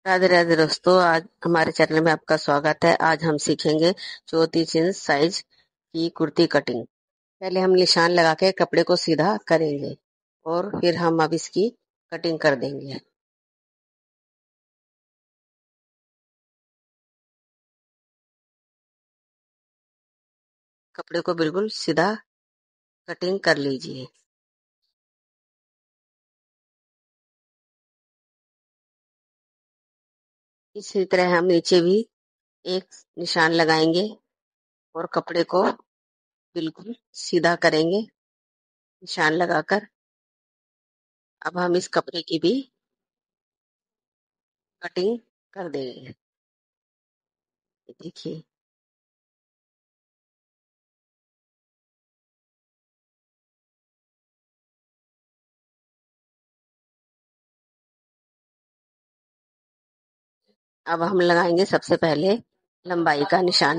राधे राधे दोस्तों, आज हमारे चैनल में आपका स्वागत है। आज हम सीखेंगे 34 इंच साइज की कुर्ती कटिंग। पहले हम निशान लगा के कपड़े को सीधा करेंगे और फिर हम अब इसकी कटिंग कर देंगे। कपड़े को बिल्कुल सीधा कटिंग कर लीजिए। इसी तरह हम नीचे भी एक निशान लगाएंगे और कपड़े को बिल्कुल सीधा करेंगे निशान लगाकर। अब हम इस कपड़े की भी कटिंग कर देंगे। ये देखिए, अब हम लगाएंगे सबसे पहले लंबाई का निशान।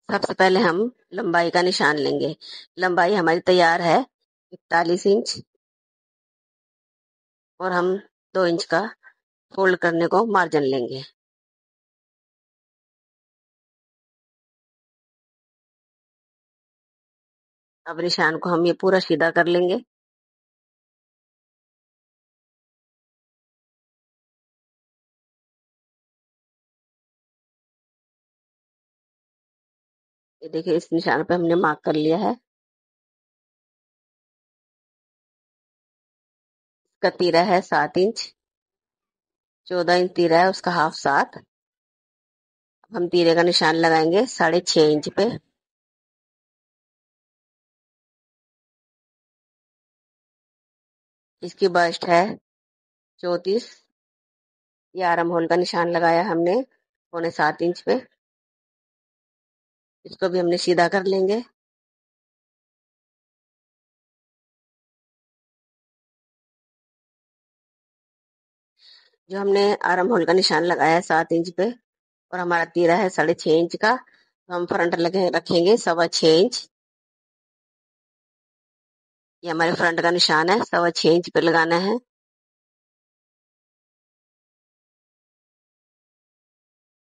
सबसे पहले हम लंबाई का निशान लेंगे। लंबाई हमारी तैयार है 41 इंच, और हम 2 इंच का फोल्ड करने को मार्जिन लेंगे। अब निशान को हम ये पूरा सीधा कर लेंगे। ये देखिए, इस निशान पे हमने मार्क कर लिया है। इसका तीरा है 7 इंच, 14 इंच तीरा है, उसका हाफ 7। अब हम तीरे का निशान लगाएंगे 6.5 इंच पे। इसकी बस्ट है 34। ये आर्म होल का निशान लगाया हमने 6.25 इंच पे। इसको भी हमने सीधा कर लेंगे। जो हमने आर्म होल का निशान लगाया है 7 इंच पे, और हमारा तीरा है 6.5 इंच का, तो हम फ्रंट लगे रखेंगे 6.25 इंच। ये हमारे फ्रंट का निशान है, 6.25 इंच पे लगाना है।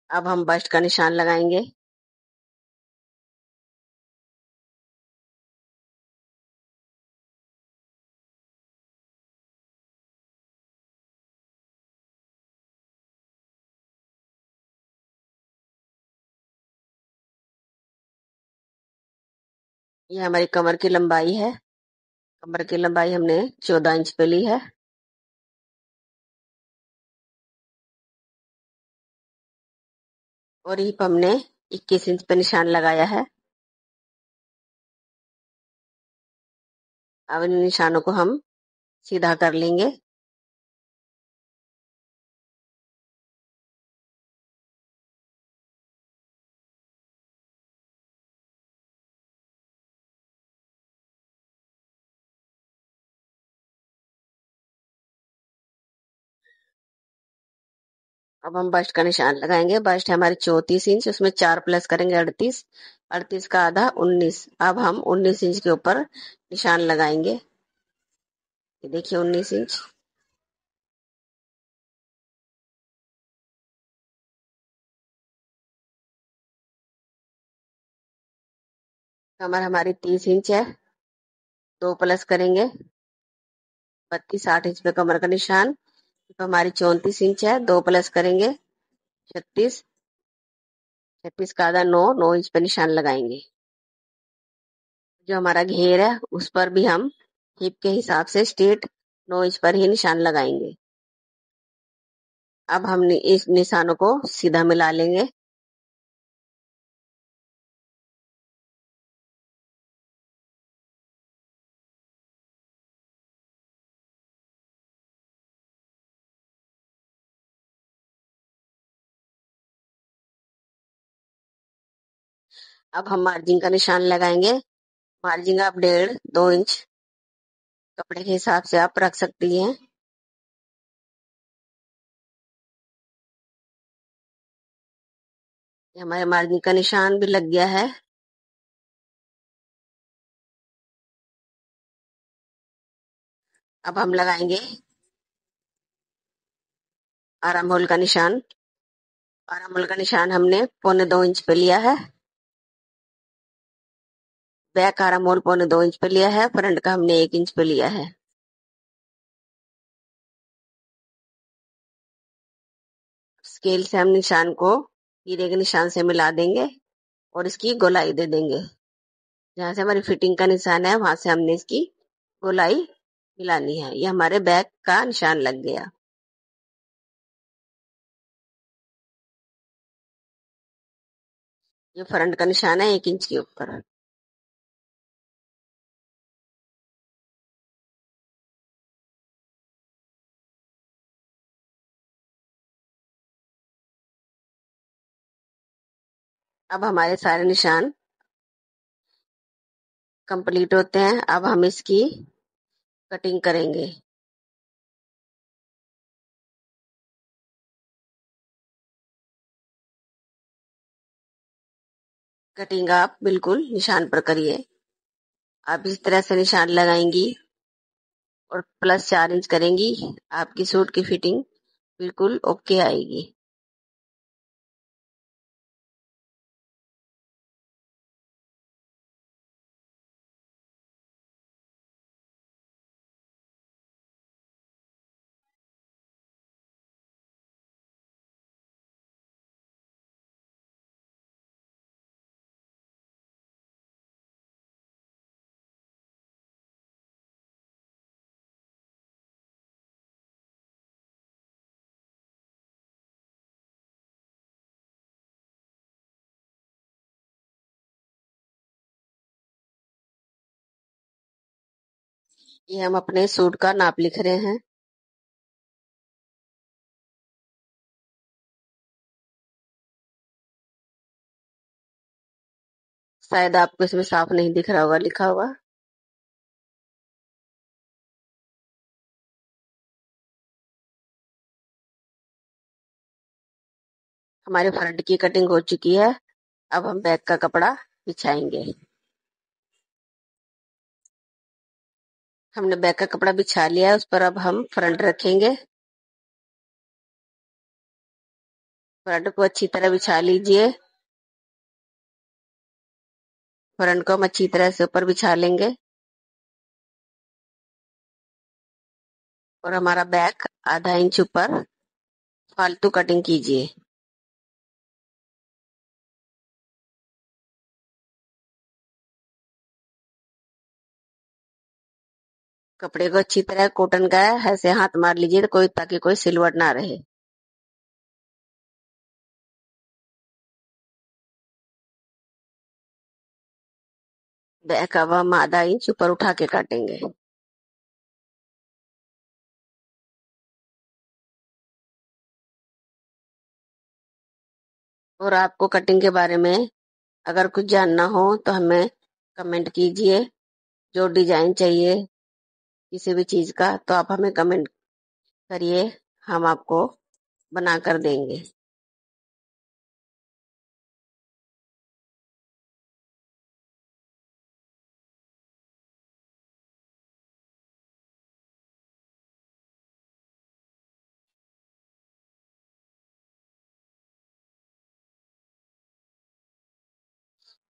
अब हम बस्ट का निशान लगाएंगे। ये हमारी कमर की लंबाई है। कमर की लंबाई हमने 14 इंच पे ली है। और हिप हमने 21 इंच पे निशान लगाया है। अब इन निशानों को हम सीधा कर लेंगे। अब हम बस्ट का निशान लगाएंगे। बस्ट है हमारी 34 इंच, उसमें 4 प्लस करेंगे 38। 38 का आधा 19। अब हम 19 इंच के ऊपर निशान लगाएंगे। ये देखिए, 19 इंच। कमर हमारी 30 इंच है, 2 प्लस करेंगे 32। 8 इंच पे कमर का निशान। तो हमारी 34 इंच है, 2 प्लस करेंगे 36। 36 का आधा 9। 9 इंच पे निशान लगाएंगे। जो हमारा घेर है उस पर भी हम हिप के हिसाब से स्ट्रेट 9 इंच पर ही निशान लगाएंगे। अब हम इस निशानों को सीधा मिला लेंगे। अब हम मार्जिन का निशान लगाएंगे। मार्जिन आप 1.5 2 इंच कपड़े के हिसाब से आप रख सकती हैं। ये हमारे मार्जिन का निशान भी लग गया है। अब हम लगाएंगे आराम होल का निशान। आराम होल का निशान हमने 1.25 इंच पे लिया है। बैक आराम होल 1.25 इंच पे लिया है। फ्रंट का हमने 1 इंच पे लिया है। स्केल से हम निशान को हीरे के निशान से मिला देंगे और इसकी गोलाई दे देंगे। जहां से हमारी फिटिंग का निशान है वहां से हमने इसकी गोलाई मिलानी है। ये हमारे बैक का निशान लग गया। ये फ्रंट का निशान है 1 इंच के ऊपर। अब हमारे सारे निशान कंप्लीट होते हैं। अब हम इसकी कटिंग करेंगे। कटिंग आप बिल्कुल निशान पर करिए। आप इस तरह से निशान लगाएंगी और +4 इंच करेंगी, आपकी सूट की फिटिंग बिल्कुल ओके आएगी। ये हम अपने सूट का नाप लिख रहे हैं। शायद आपको इसमें साफ नहीं दिख रहा होगा लिखा हुआ। हमारे फ्रंट की कटिंग हो चुकी है। अब हम बैक का कपड़ा बिछाएंगे। हमने बैक का कपड़ा बिछा लिया है, उस पर अब हम फ्रंट रखेंगे। फ्रंट को अच्छी तरह बिछा लीजिए। फ्रंट को हम अच्छी तरह से ऊपर बिछा लेंगे और हमारा बैक आधा इंच ऊपर फालतू कटिंग कीजिए। कपड़े को अच्छी तरह कॉटन का है ऐसे हाथ मार लीजिए तो ताकि कोई सिलवट ना रहे। बैक अब हम आधा इंच ऊपर उठा के काटेंगे। और आपको कटिंग के बारे में अगर कुछ जानना हो तो हमें कमेंट कीजिए। जो डिजाइन चाहिए किसी भी चीज का तो आप हमें कमेंट करिए, हम आपको बना कर देंगे।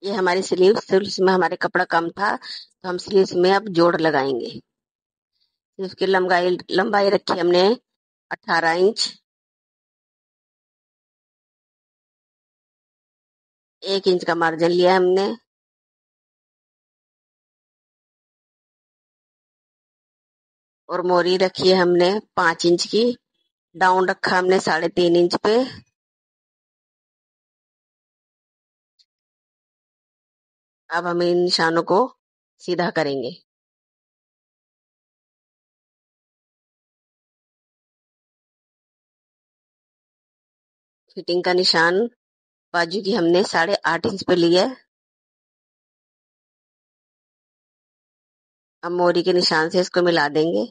ये हमारी स्लीव्स में हमारे कपड़ा कम था तो हम स्लीव्स में अब जोड़ लगाएंगे। इसकी लंबाई लंबाई रखी हमने 18 इंच। 1 इंच का मार्जिन लिया हमने। और मोरी रखी है हमने 5 इंच की। डाउन रखा हमने 3.5 इंच पे। अब हम इन निशानों को सीधा करेंगे। फिटिंग का निशान बाजू की हमने 8.5 इंच पे लिया है। अब मोरी के निशान से इसको मिला देंगे।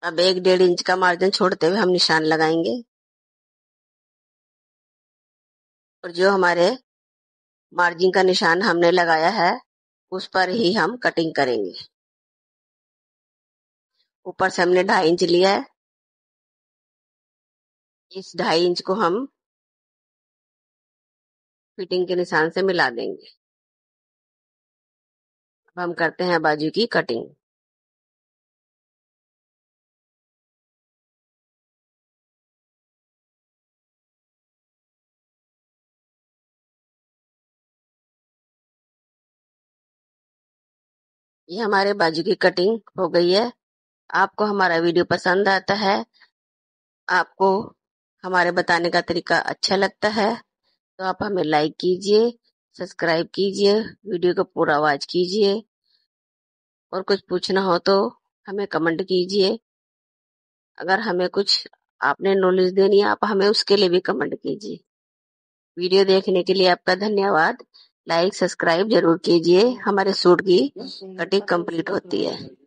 अब 1-1.5 इंच का मार्जिन छोड़ते हुए हम निशान लगाएंगे और जो हमारे मार्जिन का निशान हमने लगाया है उस पर ही हम कटिंग करेंगे। ऊपर से हमने 2.5 इंच लिया है, इस 2.5 इंच को हम फिटिंग के निशान से मिला देंगे। अब हम करते हैं बाजू की कटिंग। ये हमारे बाजू की कटिंग हो गई है। आपको हमारा वीडियो पसंद आता है, आपको हमारे बताने का तरीका अच्छा लगता है तो आप हमें लाइक कीजिए, सब्सक्राइब कीजिए, वीडियो को पूरा वॉच कीजिए और कुछ पूछना हो तो हमें कमेंट कीजिए। अगर हमें कुछ आपने नॉलेज देनी है आप हमें उसके लिए भी कमेंट कीजिए। वीडियो देखने के लिए आपका धन्यवाद। लाइक सब्सक्राइब जरूर कीजिए। हमारे सूट की कटिंग कंप्लीट होती है।